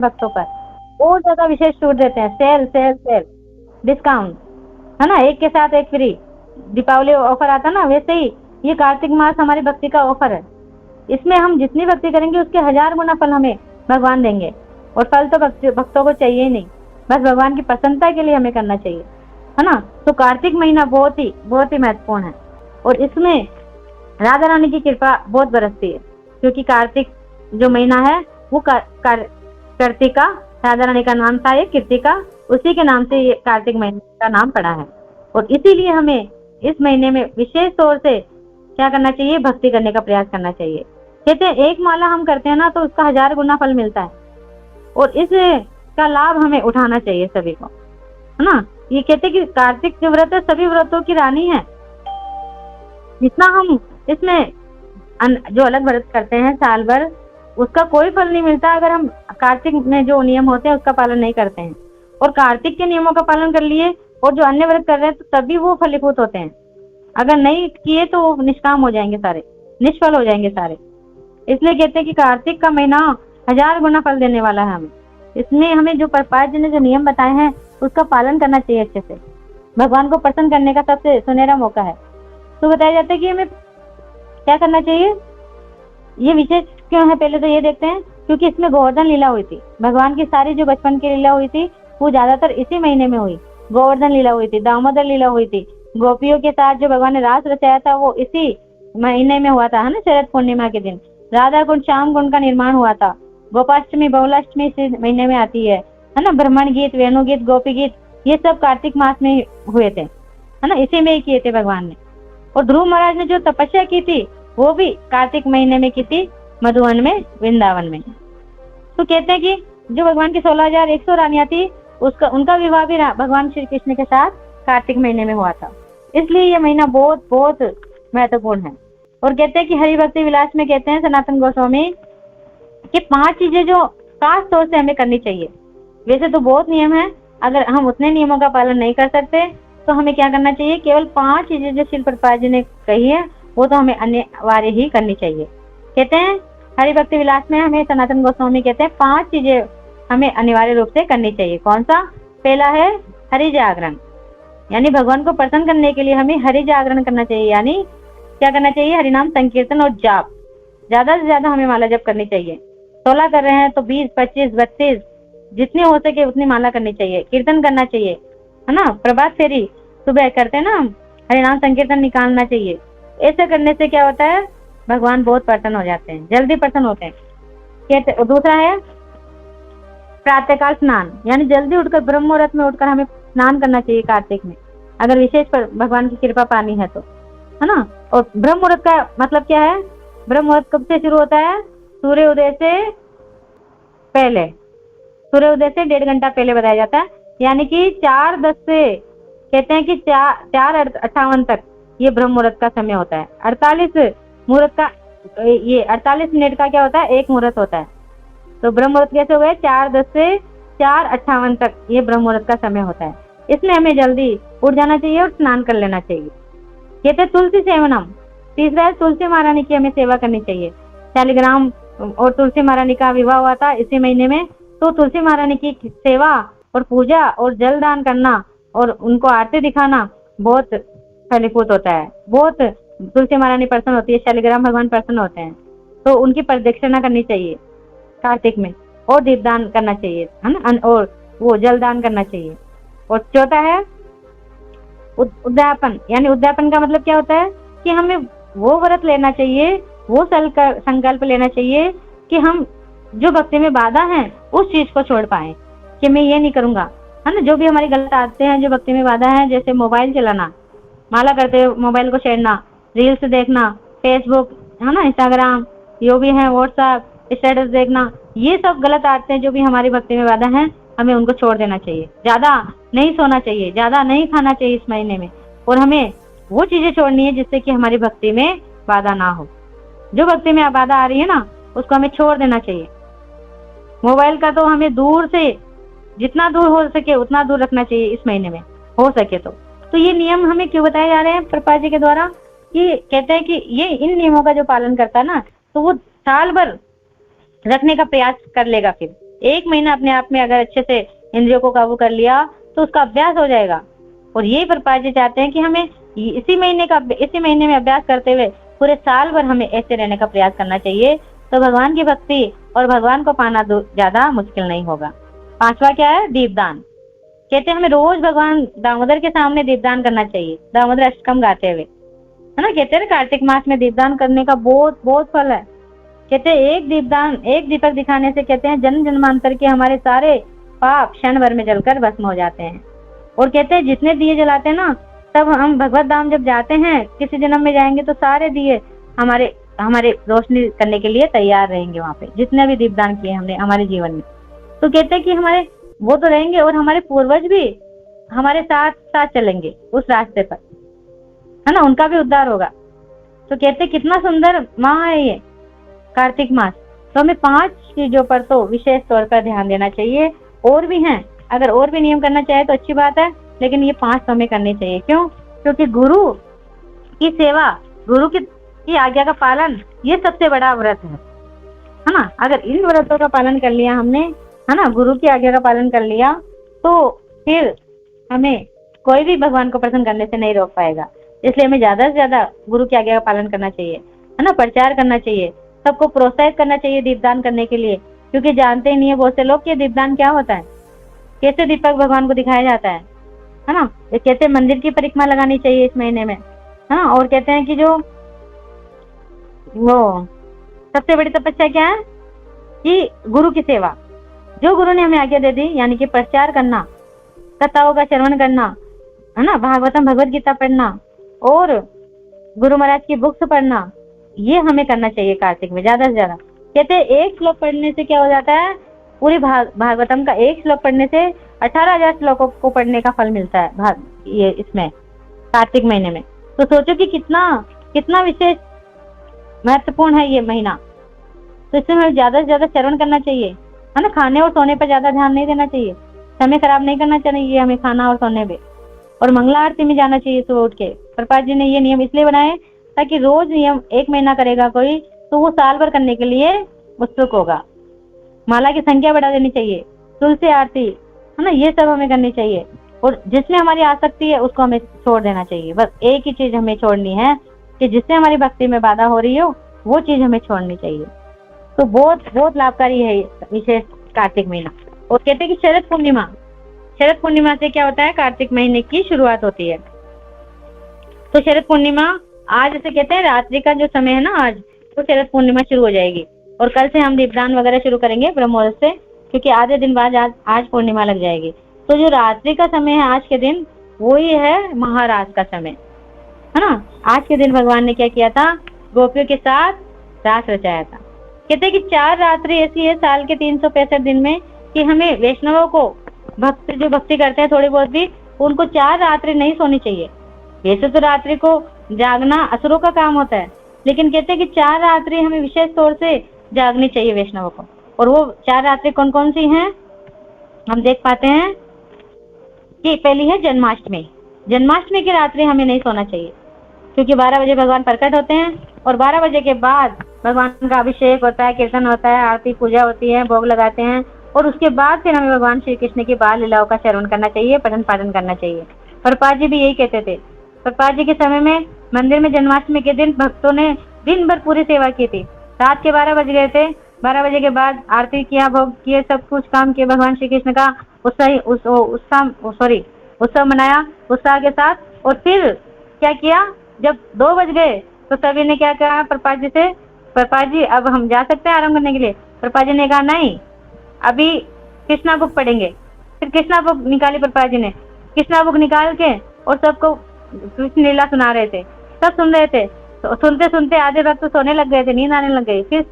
भक्तों पर और ज्यादा विशेष छूट देते हैं, सेल सेल सेल डिस्काउंट, है ना, एक के साथ एक फ्री। दीपावली ऑफर आता ना, वैसे ही ये कार्तिक मास हमारी भक्ति का ऑफर है। इसमें हम जितनी भक्ति करेंगे उसके 1000 गुना फल हमें भगवान देंगे। और फल तो भक्तों को चाहिए ही नहीं, बस भगवान की प्रसन्नता के लिए हमें करना चाहिए, है ना। तो कार्तिक महीना बहुत ही महत्वपूर्ण है और इसमें राधा रानी की कृपा बहुत बरसती है, क्योंकि कार्तिक जो महीना है वो कार्तिका, राधा रानी का नाम था ये कृतिका, उसी के नाम से ये कार्तिक महीने का नाम पड़ा है। और इसीलिए हमें इस महीने में विशेष तौर से क्या करना चाहिए, भक्ति करने का प्रयास करना चाहिए। कहते हैं एक माला हम करते हैं ना तो उसका 1000 गुना फल मिलता है और इसका लाभ हमें उठाना चाहिए सभी को, है ना। ये कहते हैं कि कार्तिक जो व्रत है सभी व्रतों की रानी है। जितना हम इसमें जो अलग व्रत करते हैं साल भर, उसका कोई फल नहीं मिलता अगर हम कार्तिक में जो नियम होते हैं उसका पालन नहीं करते हैं। और कार्तिक के नियमों का पालन कर लिए और जो अन्य व्रत कर रहे हैं तो तभी वो फलीभूत होते हैं। अगर नहीं किए तो वो निष्काम हो जाएंगे, सारे निष्फल हो जाएंगे सारे। इसलिए कहते हैं कि कार्तिक का महीना 1000 गुना फल देने वाला है हमें। इसमें हमें जो प्रपात जी ने जो नियम बताए हैं उसका पालन करना चाहिए अच्छे से। भगवान को प्रसन्न करने का सबसे सुनहरा मौका है। तो बताया जाता है कि हमें क्या करना चाहिए, ये विशेष क्यों है, पहले तो ये देखते हैं क्योंकि इसमें गोवर्धन लीला हुई थी। भगवान की सारी जो बचपन की लीला हुई थी वो ज्यादातर इसी महीने में हुई। गोवर्धन लीला हुई थी, दामोदर लीला हुई थी, गोपियों के साथ जो भगवान ने रास रचाया था वो इसी महीने में हुआ था, है ना। शरद पूर्णिमा के दिन राधा कुंड श्याम कुंड का निर्माण हुआ था। गोपाष्टमी बहुलाष्टमी इसी महीने में आती है ना। ब्राह्मण गीत, वेणु गीत, गोपी गीत, ये सब कार्तिक मास में हुए थे, है ना, इसी में ही किए थे भगवान ने। और ध्रुव महाराज ने जो तपस्या की थी वो भी कार्तिक महीने में की थी, मधुवन में, वृंदावन में। तो कहते हैं कि जो भगवान की 16,100 रानियां थी उनका विवाह भी भगवान श्री कृष्ण के साथ कार्तिक महीने में हुआ था। इसलिए ये महीना बहुत बहुत महत्वपूर्ण है। और कहते हैं कि हरि भक्ति विलास में कहते हैं सनातन गोस्वामी कि 5 चीजें जो खास तौर से हमें करनी चाहिए। वैसे तो बहुत नियम है, अगर हम उतने नियमों का पालन नहीं कर सकते तो हमें क्या करना चाहिए, केवल 5 चीजें जो शिल प्रपात जी ने कही है वो तो हमें अनिवार्य ही करनी चाहिए। कहते हैं हरि भक्ति विलास में हमें सनातन गोस्वामी कहते हैं 5 चीजें हमें अनिवार्य रूप से करनी चाहिए। कौन सा? पहला है हरि जागरण, यानी भगवान को प्रसन्न करने के लिए हमें हरि जागरण करना चाहिए। यानी क्या करना चाहिए, हरिनाम संकीर्तन और जाप, ज्यादा से ज्यादा हमें माला जप करनी चाहिए। 16 कर रहे हैं तो 20, 25, 32 जितनी हो सके उतनी माला करनी चाहिए। कीर्तन करना चाहिए, है ना। प्रभात फेरी सुबह करते हैं ना, हरिनाम संकीर्तन निकालना चाहिए। ऐसा करने से क्या होता है, भगवान बहुत प्रसन्न हो जाते हैं, जल्दी प्रसन्न होते हैं। दूसरा है प्रातःकाल स्नान, यानी जल्दी उठकर ब्रह्म मुहूर्त में उठकर हमें स्नान करना चाहिए कार्तिक में, अगर विशेष पर भगवान की कृपा पानी है तो, है ना। और ब्रह्म मुहूर्त का मतलब क्या है, ब्रह्म मुहूर्त कब से शुरू होता है, सूर्य उदय से पहले, सूर्य उदय से 1.5 घंटा पहले बताया जाता है। यानी कि 4:10 से कहते हैं कि 4:58 तक ये ब्रह्म मुहूर्त का समय होता है। 48 मुहूर्त का, ये 48 मिनट का क्या होता है, एक मुहूर्त होता है। तो ब्रह्म मुहूर्त कैसे हुए, 4:10 से 4:58 तक ये ब्रह्म मुहूर्त का समय होता है। इसमें हमें जल्दी उठ जाना चाहिए और स्नान कर लेना चाहिए। कहते तुलसी सेवनम, तीसरा है तुलसी महारानी की हमें सेवा करनी चाहिए। शालिग्राम और तुलसी महारानी का विवाह हुआ था इसी महीने में, तो तुलसी महारानी की सेवा और पूजा और जल दान करना और उनको आरती दिखाना बहुत फलीभूत होता है। बहुत तुलसी महारानी प्रसन्न होती है, शालिग्राम भगवान प्रसन्न होते हैं, तो उनकी प्रदक्षिणा करनी चाहिए कार्तिक में, और दीपदान करना चाहिए, है ना, और वो जल दान करना चाहिए। और चौथा है उद्यापन, यानी उद्यापन का मतलब क्या होता है कि हमें वो व्रत लेना चाहिए, वो संकल्प लेना चाहिए कि हम जो भक्ति में बाधा है उस चीज को छोड़ पाए, कि मैं ये नहीं करूंगा, है ना। जो भी हमारी गलत आदतें हैं जो भक्ति में बाधा है, जैसे मोबाइल चलाना, माला करते हुए मोबाइल को छेड़ना, रील्स देखना, फेसबुक, है ना, इंस्टाग्राम, जो भी है व्हाट्सएप स्टेटस देखना, ये सब गलत आदतें जो भी हमारी भक्ति में बाधा है हमें उनको छोड़ देना चाहिए। ज्यादा नहीं सोना चाहिए, ज्यादा नहीं खाना चाहिए इस महीने में, और हमें वो चीजें छोड़नी है जिससे कि हमारी भक्ति में बाधा ना हो। जो भक्ति में बाधा आ रही है ना उसको हमें छोड़ देना चाहिए। मोबाइल का तो हमें दूर से, जितना दूर हो सके उतना दूर रखना चाहिए इस महीने में, हो सके तो ये नियम हमें क्यों बताए जा रहे हैं प्रपात जी के द्वारा, कि कहते हैं कि ये इन नियमों का जो पालन करता है ना तो वो साल भर रखने का प्रयास कर लेगा फिर, 1 महीना अपने आप में अगर अच्छे से इंद्रियों को काबू कर लिया तो उसका अभ्यास हो जाएगा। और यही प्रभुपाद जी चाहते हैं कि हमें इसी महीने में अभ्यास करते हुए पूरे साल भर हमें ऐसे रहने का प्रयास करना चाहिए, तो भगवान की भक्ति और भगवान को पाना ज्यादा मुश्किल नहीं होगा। 5वां क्या है? दीपदान। कहते हैं हमें रोज भगवान दामोदर के सामने दीपदान करना चाहिए, दामोदर अष्टकम गाते हुए, है ना। कहते हैं कार्तिक मास में दीपदान करने का बहुत बहुत फल है। कहते हैं एक दीपक दिखाने से कहते हैं जन्म जन्मांतर के हमारे सारे पाप क्षण भर में जलकर भस्म हो जाते हैं। और कहते हैं जितने दिए जलाते हैं ना, तब हम भगवत धाम जब जाते हैं, किसी जन्म में जाएंगे तो सारे दिए हमारे रोशनी करने के लिए तैयार रहेंगे वहां पे, जितने भी दीपदान किए हमने हमारे जीवन में। तो कहते हैं कि हमारे वो तो रहेंगे और हमारे पूर्वज भी हमारे साथ साथ चलेंगे उस रास्ते पर, है ना, उनका भी उद्धार होगा। तो कहते हैं कितना सुंदर माह है ये कार्तिक मास। तो हमें 5 चीजों पर तो विशेष तौर पर ध्यान देना चाहिए। और भी हैं, अगर और भी नियम करना चाहे तो अच्छी बात है, लेकिन ये 5 तो हमें करने चाहिए। क्यों? क्योंकि गुरु की सेवा, गुरु की आज्ञा का पालन, ये सबसे बड़ा व्रत है ना। अगर इन व्रतों का पालन कर लिया हमने, है ना, गुरु की आज्ञा का पालन कर लिया, तो फिर हमें कोई भी भगवान को प्रसन्न करने से नहीं रोक पाएगा। इसलिए हमें ज्यादा से ज्यादा गुरु की आज्ञा का पालन करना चाहिए, है ना, प्रचार करना चाहिए, सबको प्रोत्साहित करना चाहिए दीपदान करने के लिए। क्योंकि जानते ही नहीं है बहुत से लोग कि दीपदान क्या होता है, कैसे दीपक भगवान को दिखाया जाता है ना। ये कहते हैं मंदिर की परिक्रमा लगानी चाहिए इस महीने में, हाँ। और कहते हैं कि जो वो सबसे बड़ी तपस्या क्या है कि गुरु की सेवा, जो गुरु ने हमें आज्ञा दे दी, यानी कि प्रचार करना, कथाओं का श्रवण करना, है ना, भागवतम भगवत गीता पढ़ना और गुरु महाराज की बुक्स पढ़ना, ये हमें करना चाहिए कार्तिक में ज्यादा से ज्यादा। कहते हैं एक श्लोक पढ़ने से क्या हो जाता है, पूरी भागवतम का एक श्लोक पढ़ने से 18,000 श्लोकों को पढ़ने का फल मिलता है ये इसमें कार्तिक महीने में। तो सोचो कि कितना विशेष महत्वपूर्ण है ये महीना। तो इसमें हमें ज्यादा से ज्यादा श्रवण करना चाहिए, है ना। खाने और सोने पर ज्यादा ध्यान नहीं देना चाहिए, समय खराब नहीं करना चाहिए हमें खाना और सोने पे। और मंगला आरती में जाना चाहिए सुबह उठ के। प्रभुपाद जी ने ये नियम इसलिए बनाए ताकि रोज नियम 1 महीना करेगा कोई तो वो साल भर करने के लिए उत्सुक होगा। माला की संख्या बढ़ा देनी चाहिए, तुलसी आरती, है ना, ये सब हमें करनी चाहिए। और जिसमें हमारी आसक्ति है उसको हमें छोड़ देना चाहिए। बस एक ही चीज हमें छोड़नी है कि जिससे हमारी भक्ति में बाधा हो रही हो वो चीज हमें छोड़नी चाहिए। तो बहुत बहुत लाभकारी है विशेष कार्तिक महीना। और कहते हैं कि शरद पूर्णिमा से क्या होता है, कार्तिक महीने की शुरुआत होती है। तो शरद पूर्णिमा आज जैसे कहते हैं रात्रि का जो समय है ना, आज तो शरद पूर्णिमा शुरू हो जाएगी। और कल से हम दीपदान वगैरह शुरू करेंगे ब्रह्म मुहूर्त से, क्योंकि आधे दिन बाद आज पूर्णिमा लग जाएगी। तो जो रात्रि का समय है आज के दिन, वो ही है महाराज का समय, है ना। आज के दिन भगवान ने क्या किया था, गोपियों के साथ रास रचाया था। कहते हैं कि 4 रात्रि ऐसी है साल के 365 दिन में कि हमें वैष्णवों को जो भक्ति करते हैं थोड़ी बहुत भी, उनको 4 रात्रि नहीं सोनी चाहिए। वैसे तो रात्रि को जागना असुरों का काम होता है, लेकिन कहते हैं कि 4 रात्रि हमें विशेष तौर से जागनी चाहिए वैष्णवों को। और वो 4 रात्रि कौन कौन सी हैं हम देख पाते हैं कि पहली है जन्माष्टमी की रात्रि हमें नहीं सोना चाहिए, क्योंकि 12 बजे भगवान प्रकट होते हैं और 12 बजे के बाद भगवान का अभिषेक होता है, कीर्तन होता है, आरती पूजा होती है, भोग लगाते हैं। और उसके बाद फिर हमें भगवान श्री कृष्ण की बाल लीलाओं का श्रवण करना चाहिए, पठन पाठन करना चाहिए। प्रभुपाद जी भी यही कहते थे। प्रभुपाद जी के समय में मंदिर में जन्माष्टमी के दिन भक्तों ने दिन भर पूरी सेवा की थी। रात के 12 बज गए थे, 12 बजे के बाद आरती किया, भोग किए, सब कुछ काम किए, भगवान श्री कृष्ण का उत्सव मनाया उत्साह के साथ। और फिर क्या किया, जब 2 बज गए तो सभी ने क्या कहा प्रभुपाद जी से, प्रभुपाद जी अब हम जा सकते हैं आराम करने के लिए। प्रभुपाद जी ने कहा नहीं, अभी कृष्णा बुक पढ़ेंगे। फिर कृष्णा बुक निकाली प्रभुपाद जी ने, कृष्णा बुक निकाल के और सबको कृष्ण लीला सुना रहे थे, सब सुन रहे थे। तो सुनते सुनते आधे वक्त तो सोने लग गए थे, नींद आने लग गई। फिर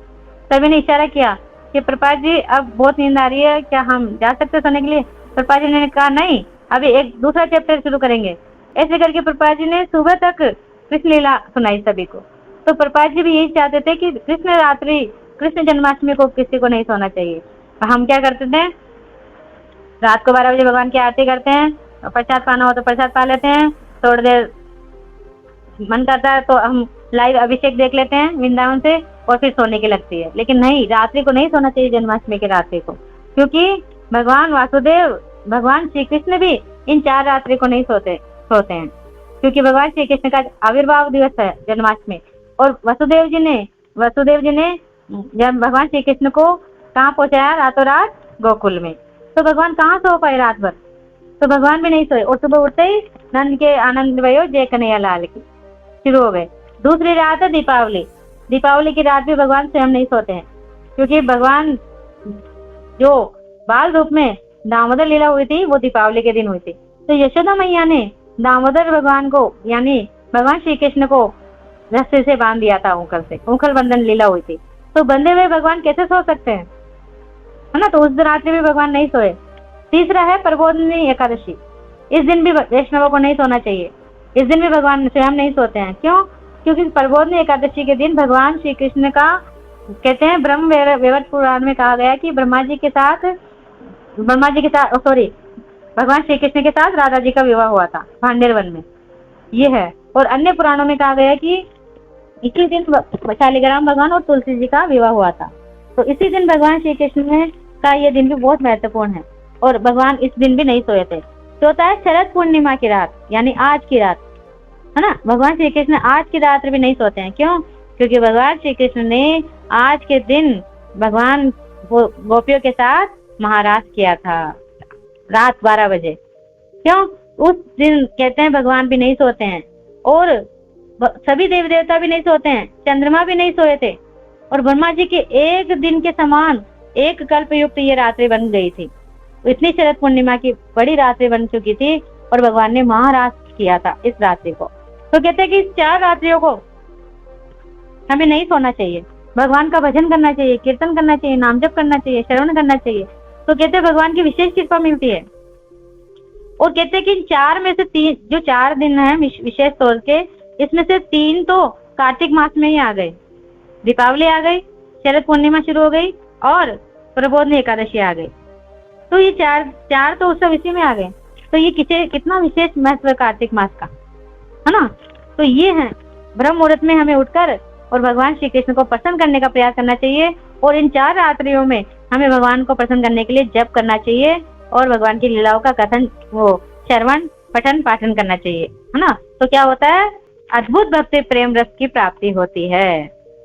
सभी ने इशारा किया कि प्रभुपाद जी अब बहुत नींद आ रही है, क्या हम जा सकते हैं सोने के लिए। प्रभुपाद जी ने कहा नहीं, अभी एक दूसरा चैप्टर शुरू करेंगे। ऐसे करके प्रभुपाद जी ने सुबह तक कृष्ण लीला सुनाई सभी को। तो प्रभुपाद जी भी यही चाहते थे कि कृष्ण जन्माष्टमी को किसी को नहीं सोना चाहिए। हम क्या करते थे, रात को 12 बजे भगवान की आरती करते हैं, और प्रसाद पाना हो तो प्रसाद पा लेते हैं, थोड़ी देर मन करता है तो हम लाइव अभिषेक देख लेते हैं वृंदावन से, और फिर सोने की लगती है। लेकिन नहीं, रात्रि को नहीं सोना चाहिए जन्माष्टमी की रात्रि को, क्योंकि भगवान वासुदेव, भगवान श्री कृष्ण भी इन 4 रात्रि को नहीं सोते हैं, क्योंकि भगवान श्री कृष्ण का आविर्भाव दिवस है जन्माष्टमी। और वसुदेव जी ने जब भगवान श्री कृष्ण को कहाँ पहुंचाया, रातों रात गोकुल में। तो भगवान कहाँ सो पाए रात भर, तो भगवान भी नहीं सोए। और सुबह उठते ही नंद के आनंद भयो जय कन्हैया लाल की शुरू हो गए। दूसरी रात है दीपावली। दीपावली की रात भी भगवान स्वयं नहीं सोते हैं, क्योंकि भगवान जो बाल रूप में दामोदर लीला हुई थी वो दीपावली के दिन हुई थी। तो यशोदा मैया ने दामोदर भगवान को, यानी भगवान श्री कृष्ण को रस्से से बांध दिया था, ऊखल से। ऊखल बंधन लीला हुई थी। तो बंधे हुए भगवान कैसे सो सकते हैं, है ना। तो उस रात्रि भी भगवान नहीं सोए। तीसरा है प्रबोधिनी एकादशी। इस दिन भी वैष्णवों को नहीं सोना चाहिए। इस दिन भी भगवान स्वयं नहीं सोते हैं। क्यों? क्योंकि प्रबोधिनी एकादशी के दिन भगवान श्री कृष्ण का, कहते हैं ब्रह्म वैवर्त पुराण में कहा गया कि भगवान श्री कृष्ण के साथ राधा जी का विवाह हुआ था भांडेर वन में, ये है। और अन्य पुराणों में कहा गया कि इसी दिन शालिग्राम भगवान और तुलसी जी का विवाह हुआ था। तो इसी दिन भगवान श्री कृष्ण का ये दिन भी बहुत महत्वपूर्ण है, और भगवान इस दिन भी नहीं सोए थे। चौथा है शरद पूर्णिमा की रात, यानी आज की रात, है ना। भगवान श्री कृष्ण आज की रात भी नहीं सोते हैं। क्यों? क्योंकि भगवान श्री कृष्ण ने आज के दिन भगवान गोपियों के साथ महाराज किया था रात 12 बजे। क्यों? उस दिन कहते हैं भगवान भी नहीं सोते हैं, और सभी देवी देवता भी नहीं सोते हैं, चंद्रमा भी नहीं सोए थे। और ब्रह्मा जी के एक दिन के समान एक कल्प युक्त ये रात्रि बन गई थी। इतनी शरद पूर्णिमा की बड़ी रात्रि बन चुकी थी, और भगवान ने महाराज किया था इस रात्रि को। तो कहते हैं कि इस 4 रात्रियों को हमें नहीं सोना चाहिए। भगवान का भजन करना चाहिए, कीर्तन करना चाहिए, नाम जप करना चाहिए, श्रवण करना चाहिए। तो कहते हैं भगवान की विशेष कृपा मिलती है। और कहते हैं कि इन 4 में से 3, जो 4 दिन है विशेष तौर के, इसमें से 3 तो कार्तिक मास में ही आ गए। दीपावली आ गई, शरद पूर्णिमा शुरू हो गई, और प्रबोधिनी एकादशी आ गई। तो ये चार तो उत्सव इसी में आ गए। तो ये कितना विशेष महत्व है कार्तिक मास का, है ना। तो ये है, ब्रह्म मुहूर्त में हमें उठकर और भगवान श्री कृष्ण को प्रसन्न करने का प्रयास करना चाहिए। और इन 4 रात्रियों में हमें भगवान को प्रसन्न करने के लिए जप करना चाहिए, और भगवान की लीलाओं का कथन, वो श्रवण पठन पाठन करना चाहिए, है ना। तो क्या होता है? अद्भुत भक्ति प्रेम रस की प्राप्ति होती है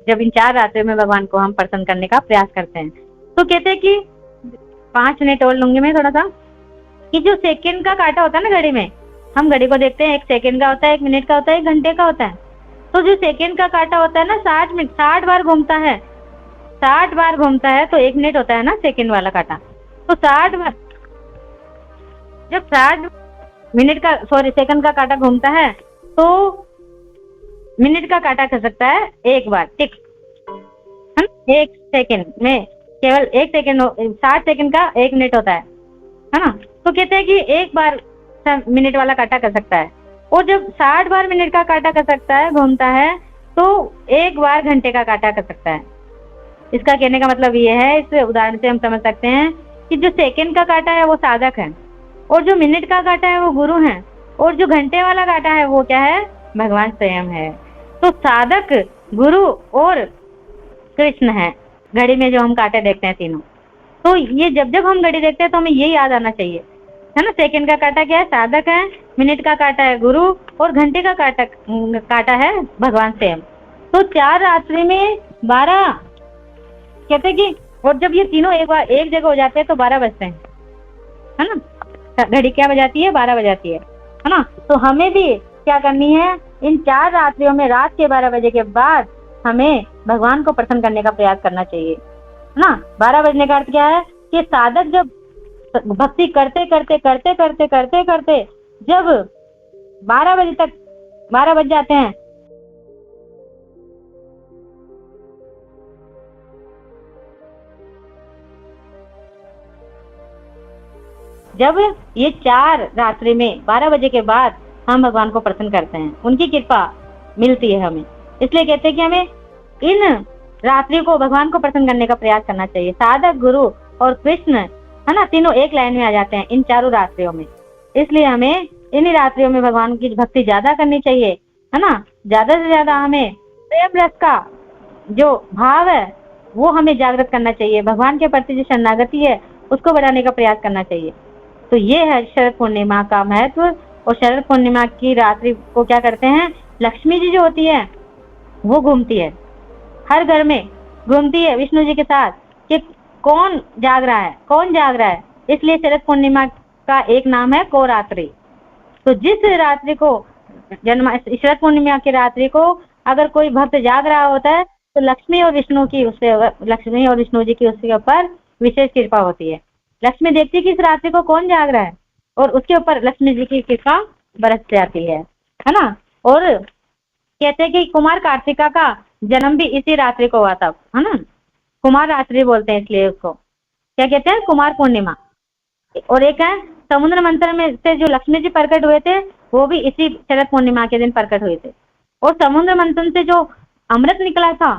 जब इन 4 रात्रियों में भगवान को हम प्रसन्न करने का प्रयास करते हैं। तो कहते हैं कि 5 मिनट और लूंगी मैं थोड़ा सा, कि जो सेकंड का काटा होता है ना घड़ी में, हम घड़ी को देखते हैं, 1 सेकंड का होता है, 1 मिनट का होता है, 1 घंटे का होता है। तो जो सेकंड का काटा होता है ना, 60 बार घूमता है। 60 बार घूमता है तो 1 मिनट होता है ना सेकंड वाला काटा। तो 60 बार, जब 60 मिनट का, सॉरी, सेकंड का काटा घूमता है, तो मिनट का काटा कर सकता है 1 बार, टिक, है ना। 1 सेकंड में केवल 1 सेकंड, 60 सेकंड का 1 मिनट होता है ना। तो कहते हैं कि 1 बार मिनट वाला काटा कर सकता है। और जब 60 बार मिनट का काटा कर सकता है, घूमता है, तो 1 बार घंटे का काटा कर सकता है। इसका कहने का मतलब ये है, इस उदाहरण से हम समझ सकते हैं कि जो सेकंड का काटा है वो साधक है, और जो मिनट का काटा है वो गुरु है, और जो घंटे वाला काटा है वो क्या है? भगवान स्वयं है। तो साधक, गुरु और कृष्ण है घड़ी में जो हम काटे देखते हैं तीनों। तो ये जब हम घड़ी देखते हैं तो हमें ये याद आना चाहिए, है ना। सेकंड का काटा क्या है? साधक है। मिनट का काटा है गुरु, और घंटे का काटा है भगवान स्वयं। तो 4 रात्रि में 12, कहते कि, और जब ये तीनों एक जगह हो जाते हैं तो 12 बजते हैं, है ना। घड़ी क्या बजाती है? 12 बजाती है ना। तो हमें भी क्या करनी है? इन 4 रात्रियों में रात के 12 बजे के बाद हमें भगवान को प्रसन्न करने का प्रयास करना चाहिए, है ना। 12 बजने का अर्थ क्या है? कि साधक जब भक्ति करते करते करते करते करते करते जब 12 बजे तक 12 बज जाते हैं, जब ये 4 रात्रि में 12 बजे के बाद हम भगवान को प्रसन्न करते हैं, उनकी कृपा मिलती है हमें। इसलिए कहते हैं कि हमें इन रात्रि को भगवान को प्रसन्न करने का प्रयास करना चाहिए। साधक, गुरु और कृष्ण, है ना, तीनों एक लाइन में आ जाते हैं इन 4 रात्रियों में। इसलिए हमें इन रात्रियों में भगवान की भक्ति ज्यादा करनी चाहिए, है ना। ज्यादा से ज्यादा हमें प्रेम रस का जो भाव है वो हमें जागृत करना चाहिए। भगवान के प्रति जो शरणागति है उसको बढ़ाने का प्रयास करना चाहिए। तो ये है शरद पूर्णिमा का महत्व। और शरद पूर्णिमा की रात्रि को क्या करते हैं, लक्ष्मी जी जो होती है वो घूमती है, हर घर में घूमती है विष्णु जी के साथ कि कौन जाग रहा है, कौन जाग रहा है। इसलिए शरद पूर्णिमा का एक नाम है कोरात्रि। तो जिस रात्रि को शरद पूर्णिमा की रात्रि को अगर कोई भक्त जाग रहा होता है तो लक्ष्मी और विष्णु जी की उसके ऊपर विशेष कृपा होती है। लक्ष्मी देखती है कि इस रात्रि को कौन जाग रहा है और उसके ऊपर लक्ष्मी जी की कृपा बरस जाती है ना। और कहते हैं कि कुमार कार्तिका का जन्म भी इसी रात्रि को हुआ था, है ना। कुमार रात्रि बोलते हैं, इसलिए उसको क्या कहते हैं, कुमार पूर्णिमा। और एक है समुद्र मंथन में से जो लक्ष्मी जी प्रकट हुए थे वो भी इसी शरद पूर्णिमा के दिन प्रकट हुए थे। और समुद्र मंथन से जो अमृत निकला था,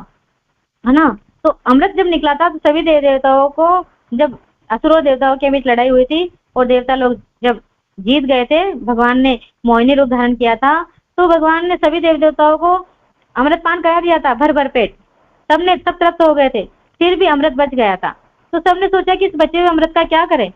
है ना, तो अमृत जब निकला था तो सभी देवताओं को, जब असुरों देवताओं के बीच लड़ाई हुई थी और देवता लोग जब जीत गए थे, भगवान ने मोहिनी रूप धारण किया था, तो भगवान ने सभी देवताओं को अमृत पान करा दिया था भर भर पेट। सबने सब तरफ हो गए थे, फिर भी अमृत बच गया था। तो सबने सोचा कि इस बचे हुए अमृत का क्या करें।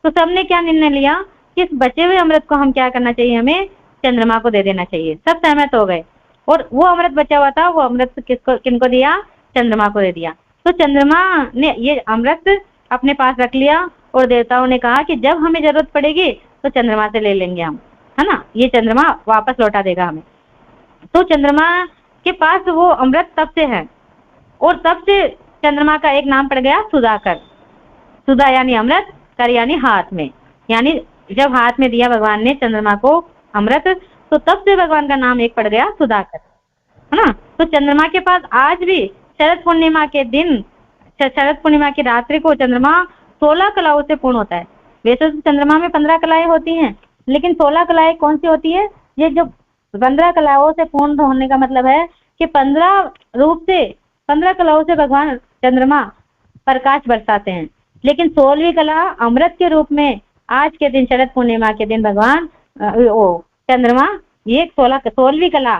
तो सबने क्या निर्णय लिया कि इस बचे हुए अमृत को हम क्या करना चाहिए, हमें चंद्रमा को दे देना चाहिए। सब सहमत हो गए और वो अमृत बचा हुआ था, वो अमृत किनको दिया, चंद्रमा को दे दिया। तो चंद्रमा ने ये अमृत अपने पास रख लिया और देवताओं ने कहा कि जब हमें जरूरत पड़ेगी तो चंद्रमा से ले लेंगे हम, है ना, ये चंद्रमा वापस लौटा देगा हमें। तो चंद्रमा के पास वो अमृत तब से है और तब से चंद्रमा का एक नाम पड़ गया सुधाकर। सुधा यानी अमृत, कर यानी हाथ में, यानी जब हाथ में दिया भगवान ने चंद्रमा को अमृत तो तब से भगवान का नाम एक पड़ गया सुधाकर, है ना। तो चंद्रमा के पास आज भी शरद पूर्णिमा के दिन, शरद पूर्णिमा की रात्रि को चंद्रमा 16 कलाओं से पूर्ण होता है। वैसे तो चंद्रमा में 15 कलाएं होती हैं, लेकिन 16 कलाएं कौन सी होती है, ये जो 15 कलाओं से पूर्ण होने का मतलब है कि 15 रूप से, 15 कलाओं से भगवान चंद्रमा प्रकाश बरसाते हैं। लेकिन 16वीं कला अमृत के रूप में आज के दिन, शरद पूर्णिमा के दिन भगवान चंद्रमा ये 16वीं कला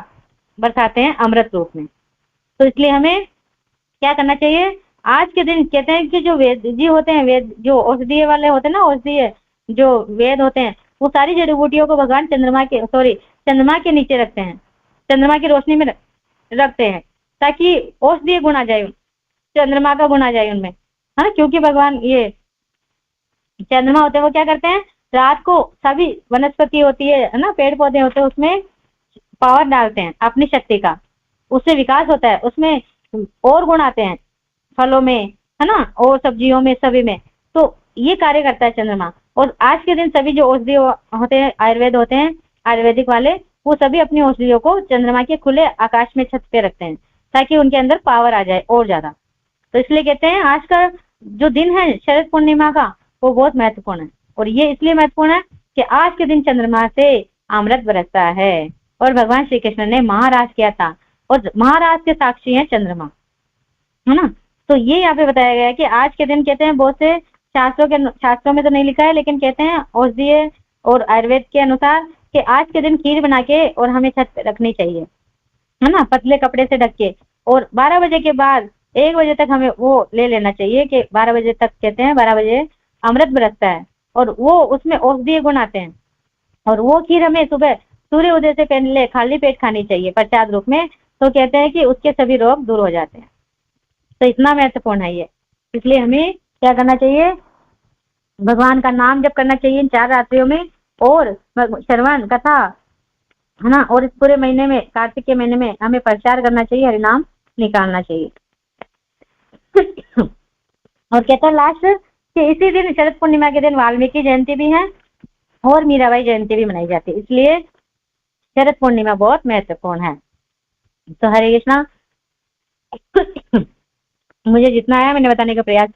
बरसाते हैं अमृत रूप में। तो इसलिए हमें क्या करना चाहिए, आज के दिन कहते हैं कि जो वेद जी होते हैं, वेद जो औषधीय वाले होते हैं ना, औषधीय जो वेद होते हैं, वो सारी जड़ी बूटियों को भगवान चंद्रमा के नीचे रखते हैं, चंद्रमा की रोशनी में रखते हैं, ताकि औषधीय गुण आ जाए, चंद्रमा का गुण आ जाए उनमें, है ना। क्योंकि भगवान ये चंद्रमा होते हैं वो क्या करते हैं, रात को सभी वनस्पति होती है ना, पेड़ पौधे होते हैं, उसमें पावर डालते हैं अपनी शक्ति का, उससे विकास होता है, उसमें और गुण आते हैं, फलों में, है ना, और सब्जियों में, सभी में। तो ये कार्य करता है चंद्रमा। और आज के दिन सभी जो औषधि होते हैं, आयुर्वेद होते हैं, आयुर्वेदिक वाले, वो सभी अपनी औषधियों को चंद्रमा के खुले आकाश में छत पे रखते हैं ताकि उनके अंदर पावर आ जाए और ज्यादा। तो इसलिए कहते हैं आज का जो दिन है शरद पूर्णिमा का वो बहुत महत्वपूर्ण है। और ये इसलिए महत्वपूर्ण है कि आज के दिन चंद्रमा से अमृत बरसता है और भगवान श्री कृष्ण ने महाराज किया था और महाराज के साक्षी है चंद्रमा, है ना। तो ये यहाँ पे बताया गया है कि आज के दिन कहते हैं, बहुत से शास्त्रों में तो नहीं लिखा है, लेकिन कहते हैं औषधीय और आयुर्वेद के अनुसार कि आज के दिन खीर बना के और हमें छत पे रखनी चाहिए, है ना, पतले कपड़े से ढक के। और 12 बजे के बाद 1 बजे तक हमें वो ले लेना चाहिए कि 12 बजे तक, कहते हैं 12 बजे अमृत बरसता है और वो उसमें औषधीय गुण आते हैं। और वो खीर हमें सुबह सूर्य उदय से पहले खाली पेट खानी चाहिए प्रसाद रूप में। तो कहते हैं कि उसके सभी रोग दूर हो जाते हैं। तो इतना महत्वपूर्ण है ये, इसलिए हमें क्या करना चाहिए, भगवान का नाम जप करना चाहिए इन 4 रात्रियों में, और श्रवण कथा, है ना। और इस पूरे महीने में, कार्तिक के महीने में हमें प्रचार करना चाहिए, हरिनाम निकालना चाहिए। और कहता है लास्ट कि इसी दिन शरद पूर्णिमा के दिन वाल्मीकि जयंती भी है और मीराबाई जयंती भी मनाई जाती है, इसलिए शरद पूर्णिमा बहुत महत्वपूर्ण है। तो हरे कृष्णा। मुझे जितना आया मैंने बताने का प्रयास